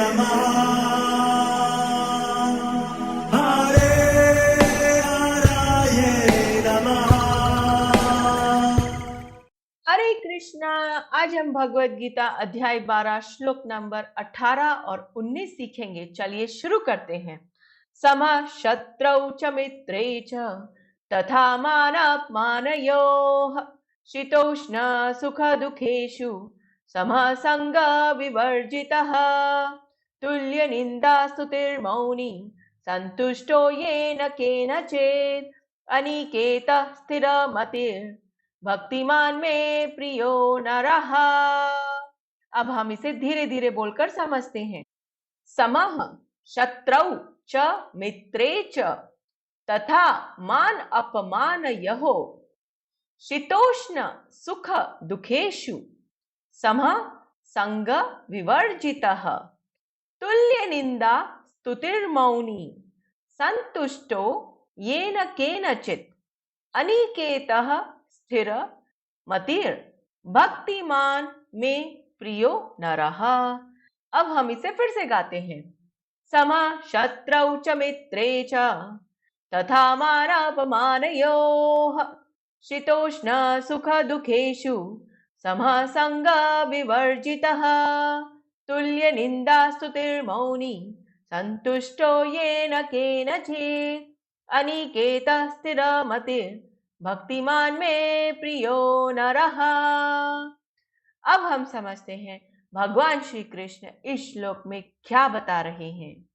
नमः हरे हराये नमः। हरे कृष्णा। आज हम भगवत गीता अध्याय 12 श्लोक नंबर 18 और 19 सीखेंगे। चलिए शुरू करते हैं। समः शत्रौ च मित्रे च तथा मानापमानयोः शीतोष्ण सुख दुखेषु समः संग विवर्जितः तुल्य निंदा स्तुतिर्मौनी संतुष्टो येन केनचित् अनिकेतः स्थिरमतिर् भक्तिमान में प्रियो नरः। अब हम इसे धीरे धीरे बोलकर समझते हैं। समः शत्रौ च मित्रे च तथा मान अपमानयोः शीतोष्ण सुख दुखेषु समः संग विवर्जितः तुल्य निंदा स्तुतिर्मौनी संतुष्टो येन केनचित् अनिकेतः स्थिर मतिर भक्तिमान में प्रियो नरः। अब हम इसे फिर से गाते हैं। समः शत्रौ च मित्रे च तथा मानापमानयोः शीतोष्ण सुख दुखेषु समः संग विवर्जितः तुल्य निंदा स्तुतिर्मौनी संतुष्टो येन केनचित् अनिकेतः स्थिरमतिर् भक्तिमान में प्रियो नरः। अब हम समझते हैं भगवान श्री कृष्ण इस श्लोक में क्या बता रहे हैं।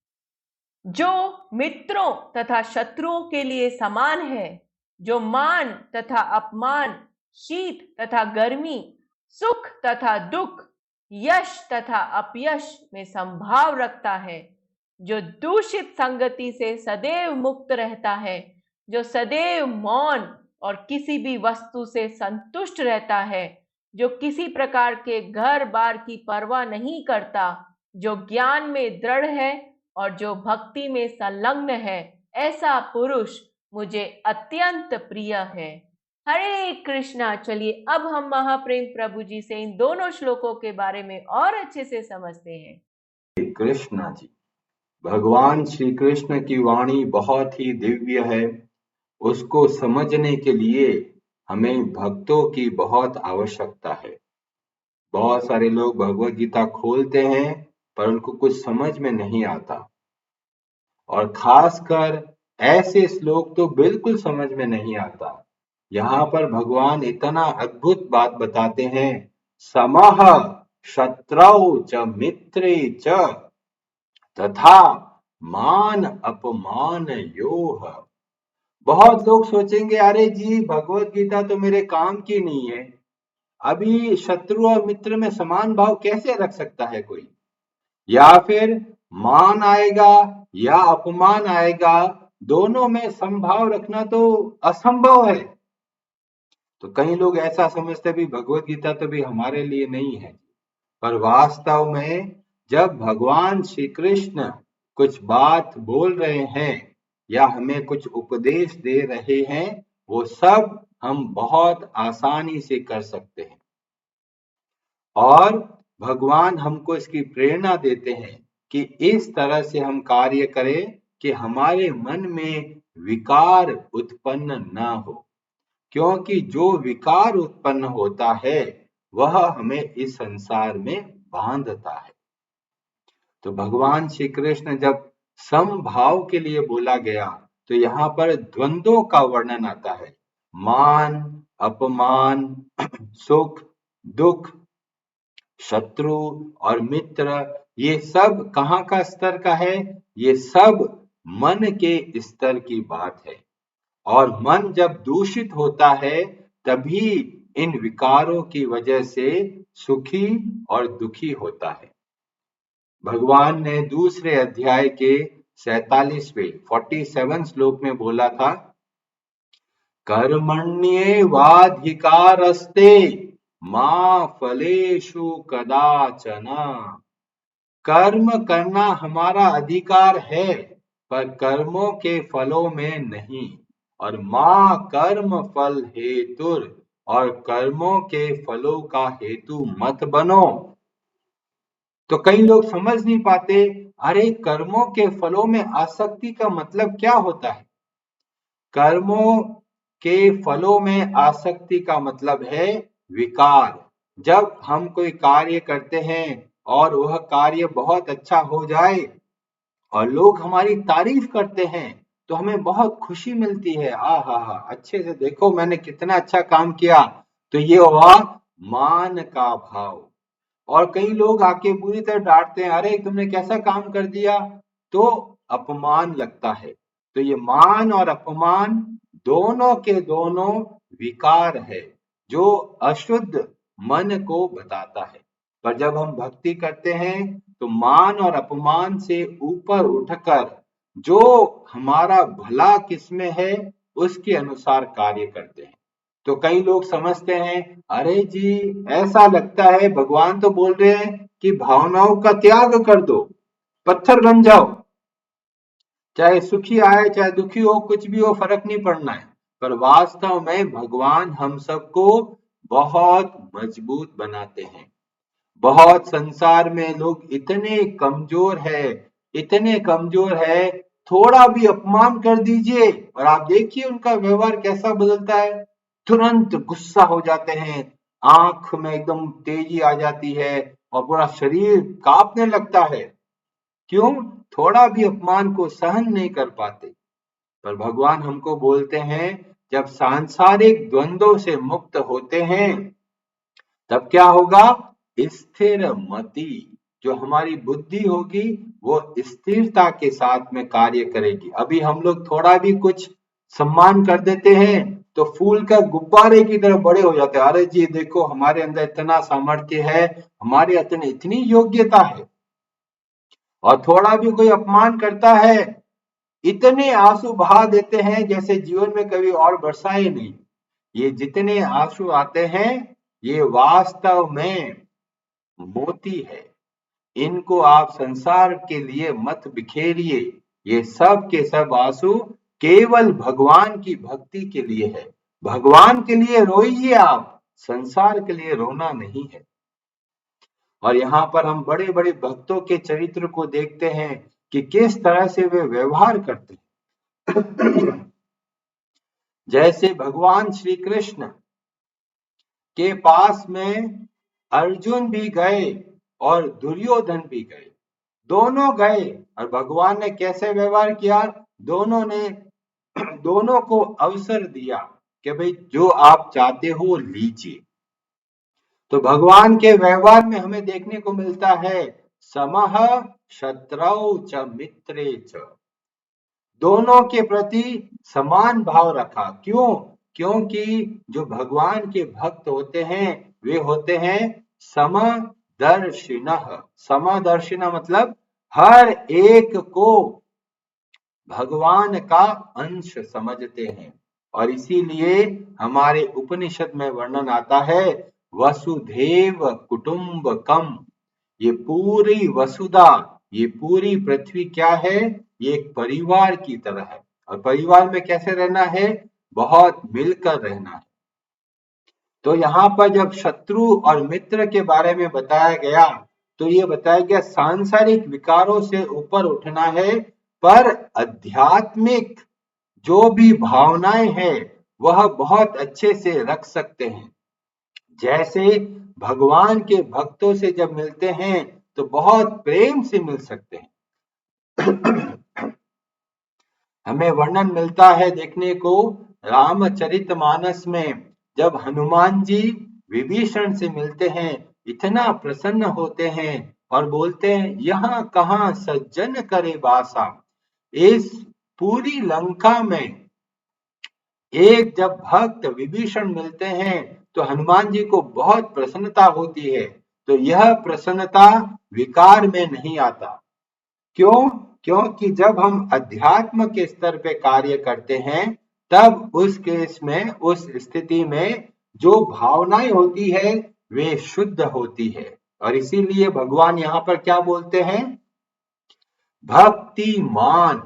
जो मित्रों तथा शत्रुओं के लिए समान है, जो मान तथा अपमान, शीत तथा गर्मी, सुख तथा दुख, यश तथा अपयश में संभाव रखता है, जो दूषित संगति से सदैव मुक्त रहता है, जो सदैव मौन और किसी भी वस्तु से संतुष्ट रहता है, जो किसी प्रकार के घर बार की परवाह नहीं करता, जो ज्ञान में दृढ़ है और जो भक्ति में संलग्न है, ऐसा पुरुष मुझे अत्यंत प्रिय है। हरे कृष्णा। चलिए अब हम महाप्रेम प्रभु जी से इन दोनों श्लोकों के बारे में और अच्छे से समझते हैं। कृष्णा जी, भगवान श्री कृष्ण की वाणी बहुत ही दिव्य है। उसको समझने के लिए हमें भक्तों की बहुत आवश्यकता है। बहुत सारे लोग भगवत गीता खोलते हैं पर उनको कुछ समझ में नहीं आता, और खासकर ऐसे श्लोक तो बिल्कुल समझ में नहीं आता। यहाँ पर भगवान इतना अद्भुत बात बताते हैं। समः शत्रौ च मित्रे च तथा मान अपमान योह। बहुत लोग सोचेंगे, अरे जी भगवत गीता तो मेरे काम की नहीं है, अभी शत्रु और मित्र में समान भाव कैसे रख सकता है कोई, या फिर मान आएगा या अपमान आएगा, दोनों में समभाव रखना तो असंभव है। तो कई लोग ऐसा समझते भी भगवत गीता तो भी हमारे लिए नहीं है। पर वास्तव में जब भगवान श्री कृष्ण कुछ बात बोल रहे हैं या हमें कुछ उपदेश दे रहे हैं, वो सब हम बहुत आसानी से कर सकते हैं। और भगवान हमको इसकी प्रेरणा देते हैं कि इस तरह से हम कार्य करें कि हमारे मन में विकार उत्पन्न ना हो, क्योंकि जो विकार उत्पन्न होता है वह हमें इस संसार में बांधता है। तो भगवान श्री कृष्ण जब समभाव के लिए बोला गया तो यहाँ पर द्वंद्वों का वर्णन आता है। मान अपमान, सुख दुख, शत्रु और मित्र, ये सब कहाँ का स्तर का है? ये सब मन के स्तर की बात है। और मन जब दूषित होता है तभी इन विकारों की वजह से सुखी और दुखी होता है। भगवान ने दूसरे अध्याय के 47वें श्लोक में बोला था, कर्मण्येवाधिकारस्ते मा फलेषु कदाचन। कर्म करना हमारा अधिकार है पर कर्मों के फलों में नहीं। और मां कर्म फल हेतुर, और कर्मों के फलों का हेतु मत बनो। तो कई लोग समझ नहीं पाते, अरे कर्मों के फलों में आसक्ति का मतलब क्या होता है। कर्मों के फलों में आसक्ति का मतलब है विकार। जब हम कोई कार्य करते हैं और वह कार्य बहुत अच्छा हो जाए और लोग हमारी तारीफ करते हैं तो हमें बहुत खुशी मिलती है, आ हा हा, अच्छे से देखो मैंने कितना अच्छा काम किया। तो ये हुआ मान का भाव। और कई लोग आके बुरी तरह डांटते हैं, अरे तुमने कैसा काम कर दिया, तो अपमान लगता है। तो ये मान और अपमान दोनों के दोनों विकार है जो अशुद्ध मन को बताता है। पर जब हम भक्ति करते हैं तो मान और अपमान से ऊपर उठकर जो हमारा भला किसमें है उसके अनुसार कार्य करते हैं। तो कई लोग समझते हैं, अरे जी ऐसा लगता है भगवान तो बोल रहे हैं कि भावनाओं का त्याग कर दो, पत्थर बन जाओ, चाहे सुखी आए चाहे दुखी हो, कुछ भी हो फर्क नहीं पड़ना है। पर वास्तव में भगवान हम सबको बहुत मजबूत बनाते हैं। बहुत संसार में लोग इतने कमजोर है, इतने कमजोर है, थोड़ा भी अपमान कर दीजिए और आप देखिए उनका व्यवहार कैसा बदलता है। तुरंत गुस्सा हो जाते हैं, आंख में एकदम तेजी आ जाती है और पूरा शरीर कांपने लगता है। क्यों? थोड़ा भी अपमान को सहन नहीं कर पाते। पर भगवान हमको बोलते हैं, जब सांसारिक द्वंद्वों से मुक्त होते हैं तब क्या होगा? स्थिर मति, जो हमारी बुद्धि होगी वो स्थिरता के साथ में कार्य करेगी। अभी हम लोग थोड़ा भी कुछ सम्मान कर देते हैं तो फूल का गुब्बारे की तरह बड़े हो जाते हैं, अरे जी देखो हमारे अंदर इतना सामर्थ्य है, हमारे अंदर इतनी योग्यता है। और थोड़ा भी कोई अपमान करता है, इतने आंसू बहा देते हैं जैसे जीवन में कभी और बरसाए नहीं। ये जितने आंसू आते हैं ये वास्तव में मोती है। इनको आप संसार के लिए मत बिखेरिए। ये सब के सब आंसू केवल भगवान की भक्ति के लिए है। भगवान के लिए रोइए आप, संसार के लिए रोना नहीं है। और यहाँ पर हम बड़े बड़े भक्तों के चरित्र को देखते हैं कि किस तरह से वे व्यवहार करते हैं। जैसे भगवान श्री कृष्ण के पास में अर्जुन भी गए और दुर्योधन भी गए, दोनों गए और भगवान ने कैसे व्यवहार किया? दोनों को अवसर दिया कि भाई जो आप चाहते हो लीजिए। तो भगवान के व्यवहार में हमें देखने को मिलता है समः शत्रौ च मित्रे च, दोनों के प्रति समान भाव रखा। क्यों? क्योंकि जो भगवान के भक्त होते हैं वे होते हैं समदर्शिनः। समदर्शिनः मतलब हर एक को भगवान का अंश समझते हैं। और इसीलिए हमारे उपनिषद में वर्णन आता है वसुधैव कुटुंबकम। ये पूरी वसुधा, ये पूरी पृथ्वी क्या है? ये एक परिवार की तरह है। और परिवार में कैसे रहना है? बहुत मिलकर रहना है। तो यहाँ पर जब शत्रु और मित्र के बारे में बताया गया तो ये बताया गया सांसारिक विकारों से ऊपर उठना है, पर आध्यात्मिक जो भी भावनाएं हैं वह बहुत अच्छे से रख सकते हैं। जैसे भगवान के भक्तों से जब मिलते हैं तो बहुत प्रेम से मिल सकते हैं। हमें वर्णन मिलता है देखने को रामचरितमानस में, जब हनुमान जी विभीषण से मिलते हैं इतना प्रसन्न होते हैं और बोलते हैं यहाँ कहाँ सज्जन करे वासा। इस पूरी लंका में एक जब भक्त विभीषण मिलते हैं तो हनुमान जी को बहुत प्रसन्नता होती है। तो यह प्रसन्नता विकार में नहीं आता। क्यों? क्योंकि जब हम अध्यात्म के स्तर पे कार्य करते हैं तब उस केस में, उस स्थिति में जो भावनाएं होती है वे शुद्ध होती है। और इसीलिए भगवान यहाँ पर क्या बोलते हैं? भक्तिमान।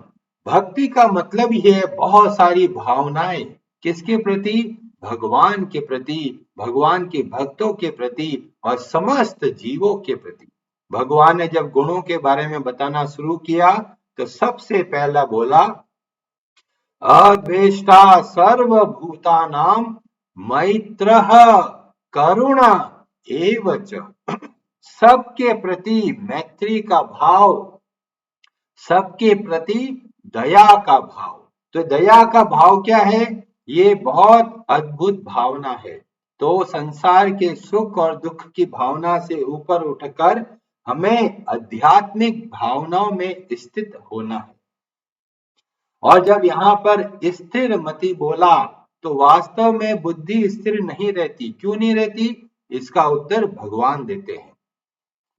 भक्ति का मतलब ही है बहुत सारी भावनाएं, किसके प्रति? भगवान के प्रति, भगवान के भक्तों के प्रति और समस्त जीवों के प्रति। भगवान ने जब गुणों के बारे में बताना शुरू किया तो सबसे पहला बोला अद्वेष्टा सर्वभूतानां मैत्रः करुण एव च। सबके प्रति मैत्री का भाव, सबके प्रति दया का भाव। तो दया का भाव क्या है? ये बहुत अद्भुत भावना है। तो संसार के सुख और दुख की भावना से ऊपर उठकर हमें आध्यात्मिक भावनाओं में स्थित होना है। और जब यहाँ पर स्थिर मति बोला तो वास्तव में बुद्धि स्थिर नहीं रहती। क्यों नहीं रहती? इसका उत्तर भगवान देते हैं।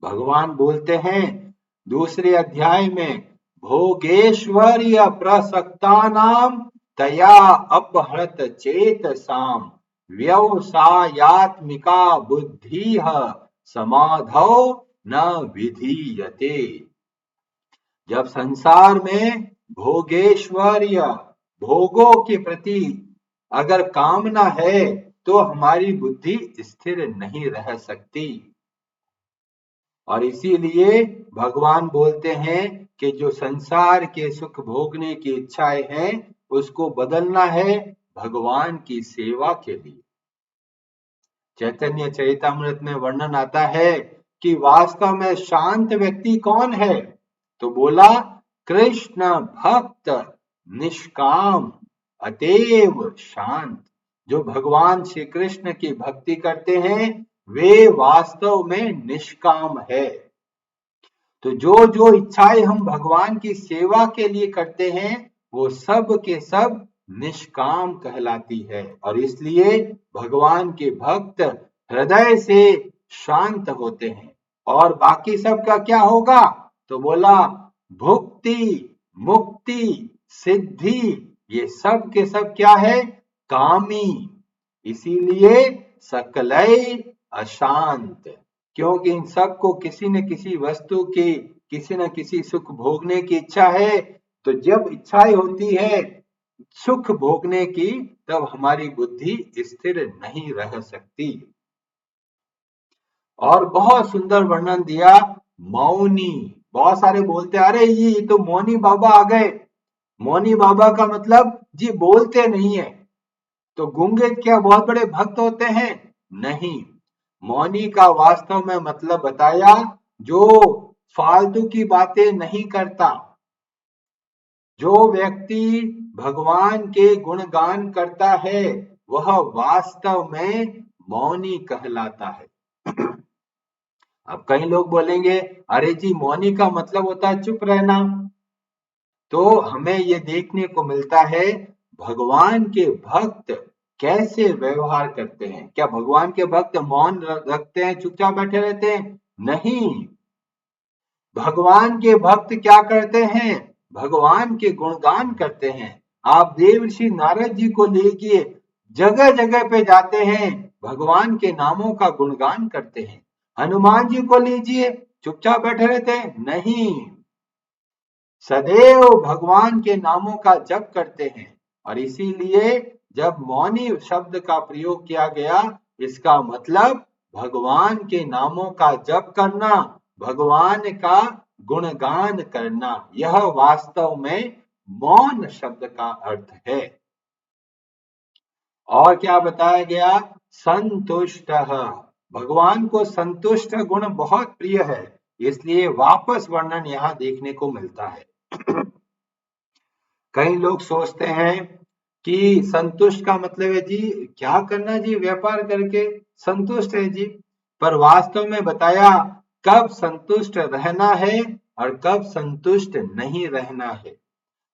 भगवान बोलते हैं दूसरे अध्याय में, भोगेश्वर्य प्रसक्तानां तया अपहृत चेतसाम व्यवसायात्मिका बुद्धिः समाधौ न विधीयते। जब संसार में भोगेश्वर्य, भोगों के प्रति अगर कामना है तो हमारी बुद्धि स्थिर नहीं रह सकती। और इसीलिए भगवान बोलते हैं कि जो संसार के सुख भोगने की इच्छाएं हैं उसको बदलना है भगवान की सेवा के लिए। चैतन्य चरितामृत में वर्णन आता है कि वास्तव में शांत व्यक्ति कौन है? तो बोला कृष्ण भक्त निष्काम अतएव शांत। जो भगवान श्री कृष्ण की भक्ति करते हैं वे वास्तव में निष्काम है। तो जो जो इच्छाएं हम भगवान की सेवा के लिए करते हैं वो सब के सब निष्काम कहलाती है। और इसलिए भगवान के भक्त हृदय से शांत होते हैं। और बाकी सब का क्या होगा? तो बोला भुक्ति मुक्ति सिद्धि, ये सब के सब क्या है? कामी। इसीलिए सकलय अशांत। क्योंकि इन सबको किसी न किसी वस्तु की, किसी न किसी सुख भोगने की इच्छा है। तो जब इच्छाएं होती है सुख भोगने की तब हमारी बुद्धि स्थिर नहीं रह सकती। और बहुत सुंदर वर्णन दिया मौनी। बहुत सारे बोलते अरे ये तो मौनी बाबा आ गए। मौनी बाबा का मतलब जी बोलते नहीं है। तो गूंगे क्या बहुत बड़े भक्त होते हैं? नहीं। मौनी का वास्तव में मतलब बताया जो फालतू की बातें नहीं करता। जो व्यक्ति भगवान के गुणगान करता है वह वास्तव में मौनी कहलाता है। अब कई लोग बोलेंगे अरे जी मौनी का मतलब होता है चुप रहना। तो हमें ये देखने को मिलता है भगवान के भक्त कैसे व्यवहार करते हैं। क्या भगवान के भक्त मौन रखते हैं, चुपचाप बैठे रहते हैं? नहीं। भगवान के भक्त क्या करते हैं? भगवान के गुणगान करते हैं। आप देवर्षि नारद जी को लीजिए, जगह जगह पे जाते हैं, भगवान के नामों का गुणगान करते हैं। हनुमान जी को लीजिए, चुपचाप बैठे रहते हैं? नहीं, सदैव भगवान के नामों का जप करते हैं। और इसीलिए जब मौनी शब्द का प्रयोग किया गया इसका मतलब भगवान के नामों का जप करना, भगवान का गुणगान करना, यह वास्तव में मौन शब्द का अर्थ है। और क्या बताया गया? संतुष्ट। भगवान को संतुष्ट गुण बहुत प्रिय है, इसलिए वापस वर्णन यहां देखने को मिलता है। कई लोग सोचते हैं कि संतुष्ट का मतलब है जी क्या करना जी, व्यापार करके संतुष्ट है जी। पर वास्तव में बताया कब संतुष्ट रहना है और कब संतुष्ट नहीं रहना है।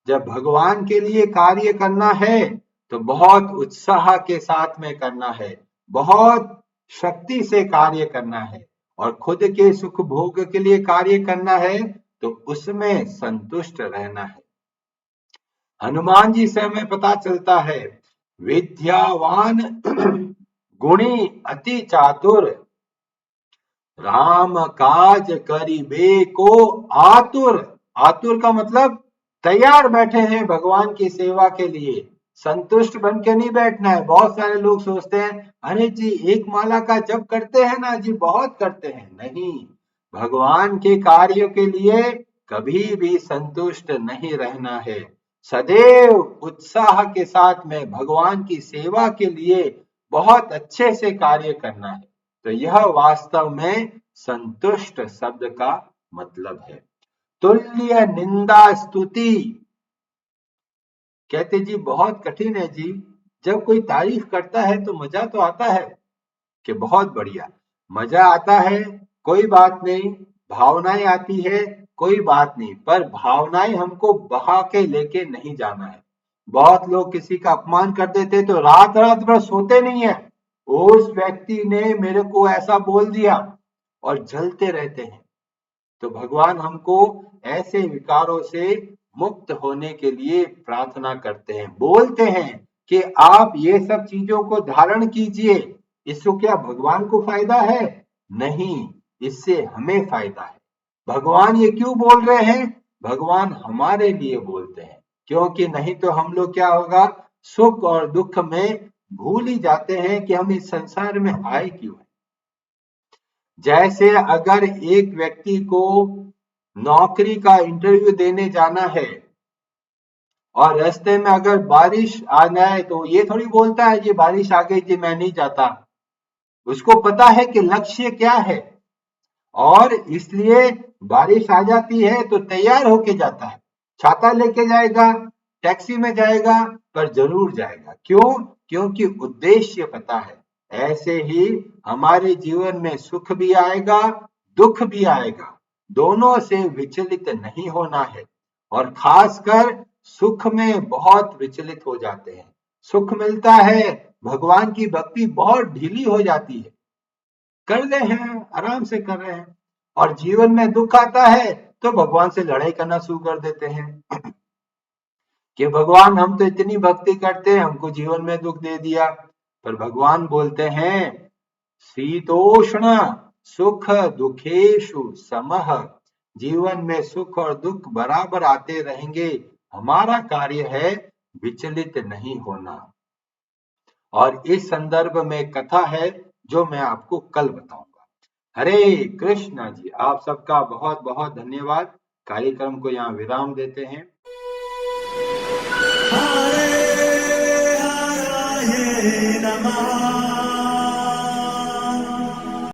जब भगवान के लिए कार्य करना है तो बहुत उत्साह के साथ में करना है, बहुत शक्ति से कार्य करना है। और खुद के सुख भोग के लिए कार्य करना है तो उसमें संतुष्ट रहना है। हनुमान जी से हमें पता चलता है विद्यावान गुणी अति चातुर, राम काज करिबे को आतुर। आतुर का मतलब तैयार बैठे हैं भगवान की सेवा के लिए, संतुष्ट बन के नहीं बैठना है। बहुत सारे लोग सोचते हैं अरे जी एक माला का जप करते हैं ना जी, बहुत करते हैं। नहीं, भगवान के कार्य के लिए कभी भी संतुष्ट नहीं रहना है। सदैव उत्साह के साथ में भगवान की सेवा के लिए बहुत अच्छे से कार्य करना है। तो यह वास्तव में संतुष्ट शब्द का मतलब है। तुल्य निंदा स्तुति, कहते जी बहुत कठिन है जी। जब कोई तारीफ करता है तो मजा तो आता है कि बहुत बढ़िया, मजा आता है, कोई बात नहीं, भावनाएं आती है, कोई बात नहीं, पर भावनाएं हमको बहा के लेके नहीं जाना है। बहुत लोग किसी का अपमान कर देते तो रात रात भर सोते नहीं है, उस व्यक्ति ने मेरे को ऐसा बोल दिया, और जलते रहते हैं। तो भगवान हमको ऐसे विकारों से मुक्त होने के लिए प्रार्थना करते हैं, बोलते हैं कि आप ये सब चीजों को धारण कीजिए। इससे क्या भगवान को फायदा है? नहीं, इससे हमें फायदा है। भगवान ये क्यों बोल रहे हैं? भगवान हमारे लिए बोलते हैं, क्योंकि नहीं तो हम लोग क्या होगा, सुख और दुख में भूल ही जाते हैं कि हम इस संसार में आए क्यों हैं। जैसे अगर एक व्यक्ति को नौकरी का इंटरव्यू देने जाना है और रास्ते में अगर बारिश आ जाए तो ये थोड़ी बोलता है कि बारिश आ गई थी मैं नहीं जाता। उसको पता है कि लक्ष्य क्या है, और इसलिए बारिश आ जाती है तो तैयार होके जाता है, छाता लेके जाएगा, टैक्सी में जाएगा, पर जरूर जाएगा। क्यों? क्योंकि उद्देश्य पता है। ऐसे ही हमारे जीवन में सुख भी आएगा, दुख भी आएगा, दोनों से विचलित नहीं होना है। और खासकर सुख में बहुत विचलित हो जाते हैं। सुख मिलता है, भगवान की भक्ति बहुत ढीली हो जाती है, कर रहे हैं, आराम से कर रहे हैं, और जीवन में दुख आता है तो भगवान से लड़ाई करना शुरू कर देते हैं कि भगवान हम तो इतनी भक्ति करते हैं, हमको जीवन में दुख दे दिया। पर भगवान बोलते हैं शीतोष्ण सुख दुखेशु समः, जीवन में सुख और दुख बराबर आते रहेंगे, हमारा कार्य है विचलित नहीं होना। और इस संदर्भ में कथा है जो मैं आपको कल बताऊंगा। हरे कृष्णा जी, आप सबका बहुत बहुत धन्यवाद। कार्यक्रम को यहाँ विराम देते हैं। हरे नमः।